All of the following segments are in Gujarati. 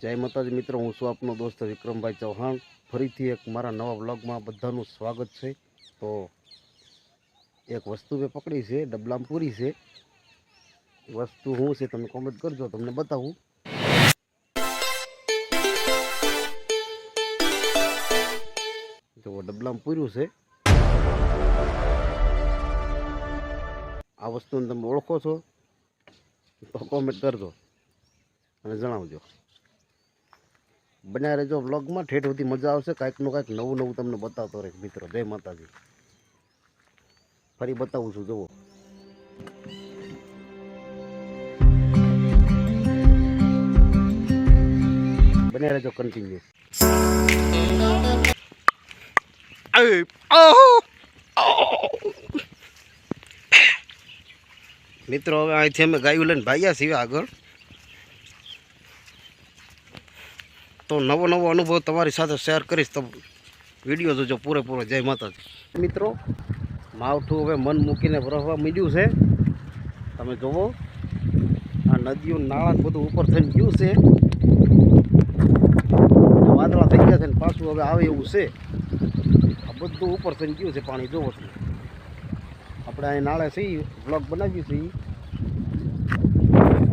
જય માતાજી મિત્રો, હું છું આપનો દોસ્ત વિક્રમભાઈ ચૌહાણ। ફરીથી એક મારા નવા વ્લોગમાં બધાનું સ્વાગત છે। તો એક વસ્તુ મેં પકડી છે, ડબલામાં પૂરી છે। વસ્તુ શું છે તમે કોમેન્ટ કરજો, તમને બતાવું। જો ડબલામાં પૂર્યું છે। આ વસ્તુને તમે ઓળખો છો તો કોમેન્ટ કરજો અને જણાવજો। બન્યા રહેજો વ્લોગમાં, ઠેઠ સુધી મજા આવશે। કાંઈકનું કાંઈક નવું નવું તમને બતાવતો રહે મિત્રો। જય માતાજી। ફરી બતાવું છું, જુઓ। બન્યા રહેજો કન્ટિન્યુ। મિત્રો હવે અહીંથી અમે ગાયું લઈને ભાગ્યા છીએ આગળ। તો નવો નવો અનુભવ તમારી સાથે શેર કરીશ, તો વિડીયો જોજો પૂરેપૂરો। જય માતાજી મિત્રો। માવઠું હવે મન મૂકીને વરસવા માંડ્યું છે। તમે જુઓ, આ નદીઓ નાળા બધું ઉપર થઈને ગયું છે, વાદળા થઈ ગયા છે ને પાછું હવે આવે એવું છે। આ બધું ઉપર થઈને ગયું છે પાણી, જોવો તમે। આપણે અહીં નાળે છીએ, બ્લોગ બનાવ્યું છે,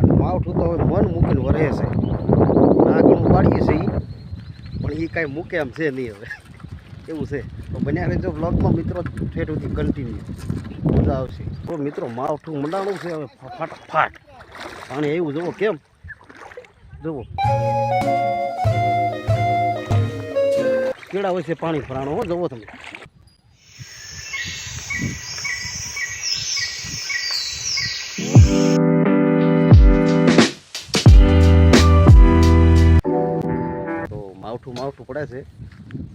અને માવઠું તો હવે મન મૂકીને વરે છે। આ ઘણું વાળીએ છીએ પણ એ કાંઈ મૂકે એમ છે નહીં હવે, એવું છે। તો બન્યા રહેજો બ્લોગમાં મિત્રો, ઠેઠ સુધી કન્ટિન્યુ, મજા આવશે। તો મિત્રો માવઠું મંડાણું છે હવે ફાટાફાટ પાણી એવું, જુઓ કેમ, જુઓ કેળા હોય છે પાણી ભરાણો, હો જુઓ તમે। માવઠું પડે છે,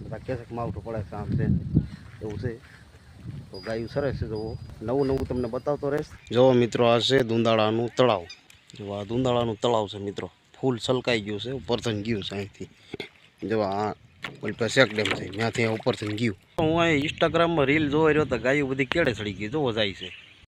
બધા કહે છે કે માવઠું પડે છે, આમ છે એવું છે। તો ગાયું સરસ છે, જુઓ નવું નવું તમને બતાવતો રહીશ। જુઓ મિત્રો, આ છે દુંદાળાનું તળાવ। જો આ દુંદાળાનું તળાવ છે મિત્રો, ફૂલ છલકાઈ ગયું છે, ઉપર થઈને ગયું છે અહીંથી। જો આ ઓલપા શેક ડેમ છે, ત્યાંથી ઉપર થઈને ગયું। હું અહીં ઇન્સ્ટાગ્રામમાં રીલ જોઈ રહ્યો તો ગાયું બધી કેળે ચડી ગઈ, જોવો જાય છે।